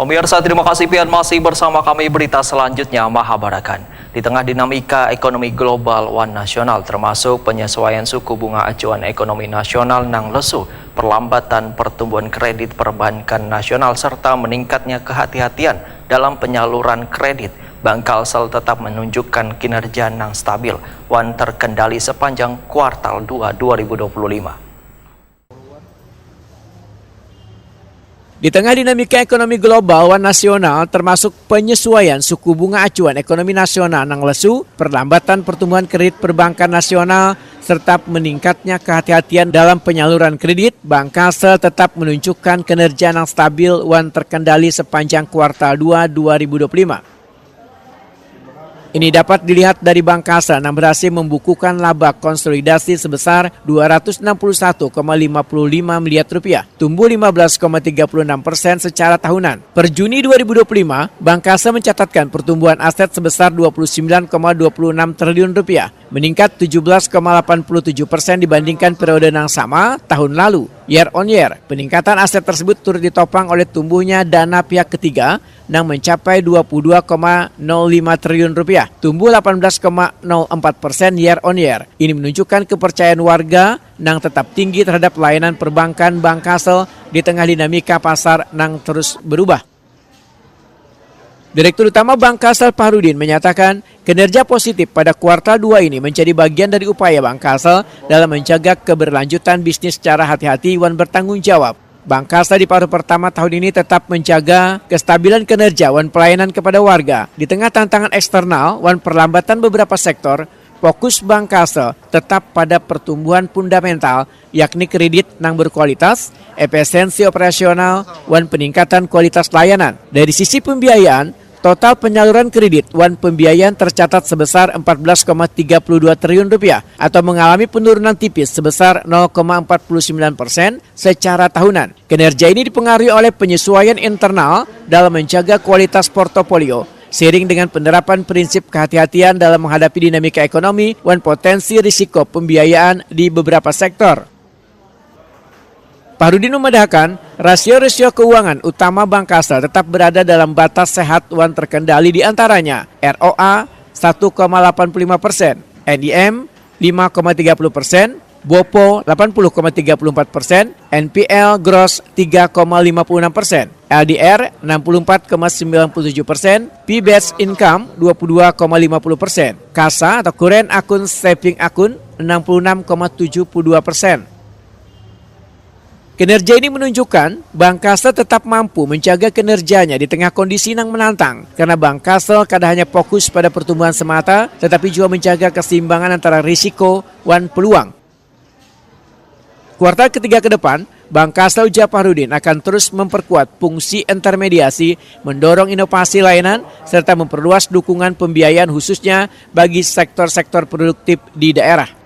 Pemirsa, terima kasih pian masih bersama kami berita selanjutnya Mahabarakan. Di tengah dinamika ekonomi global wan nasional termasuk penyesuaian suku bunga acuan ekonomi nasional nang lesu, perlambatan pertumbuhan kredit perbankan nasional serta meningkatnya kehati-hatian dalam penyaluran kredit, Bank Kalsel tetap menunjukkan kinerja nang stabil wan terkendali sepanjang kuartal 2 2025. Di tengah dinamika ekonomi global wan nasional termasuk penyesuaian suku bunga acuan ekonomi nasional nang lesu, perlambatan pertumbuhan kredit perbankan nasional, serta meningkatnya kehati-hatian dalam penyaluran kredit, Bank Kalsel tetap menunjukkan kinerja yang stabil wan terkendali sepanjang kuartal 2 2025. Ini dapat dilihat dari Bank Kalsel yang berhasil membukukan laba konsolidasi sebesar Rp261,55 miliar, tumbuh 15,36% secara tahunan. Per Juni 2025, Bank Kalsel mencatatkan pertumbuhan aset sebesar Rp29,26 triliun, meningkat 17,87% dibandingkan periode yang sama tahun lalu. Year on year, peningkatan aset tersebut turut ditopang oleh tumbuhnya dana pihak ketiga yang mencapai Rp22,05 triliun, tumbuh 18,04% year on year. Ini menunjukkan kepercayaan warga yang tetap tinggi terhadap layanan perbankan Bank Kalsel di tengah dinamika pasar yang terus berubah. Direktur Utama Bank Kalsel Fahrudin menyatakan kinerja positif pada kuartal 2 ini menjadi bagian dari upaya Bank Kalsel dalam menjaga keberlanjutan bisnis secara hati-hati dan bertanggung jawab. Bank Kalsel di paruh pertama tahun ini tetap menjaga kestabilan kinerja dan pelayanan kepada warga. Di tengah tantangan eksternal dan perlambatan beberapa sektor, fokus Bank Kalsel tetap pada pertumbuhan fundamental, yakni kredit yang berkualitas, efisiensi operasional, dan peningkatan kualitas layanan. Dari sisi pembiayaan, total penyaluran kredit wan pembiayaan tercatat sebesar Rp14,32 triliun atau mengalami penurunan tipis sebesar 0,49% secara tahunan. Kinerja ini dipengaruhi oleh penyesuaian internal dalam menjaga kualitas portofolio, seiring dengan penerapan prinsip kehati-hatian dalam menghadapi dinamika ekonomi dan potensi risiko pembiayaan di beberapa sektor. Fahrudin memedahkan rasio-rasio keuangan utama Bank Kalsel tetap berada dalam batas sehat dan terkendali, di antaranya ROA 1,85%, NIM 5,30%, BOPO 80,34%, NPL gross 3,56%, LDR 64,97%, P-based income 22,50%, KASA atau current account saving account 66,72%. Kinerja ini menunjukkan Bank Kalsel tetap mampu menjaga kinerjanya di tengah kondisi yang menantang, karena Bank Kalsel kadang hanya fokus pada pertumbuhan semata, tetapi juga menjaga keseimbangan antara risiko dan peluang. Kuartal ketiga ke depan, Bank Kalsel ujar Fahrudin akan terus memperkuat fungsi intermediasi, mendorong inovasi layanan, serta memperluas dukungan pembiayaan khususnya bagi sektor-sektor produktif di daerah.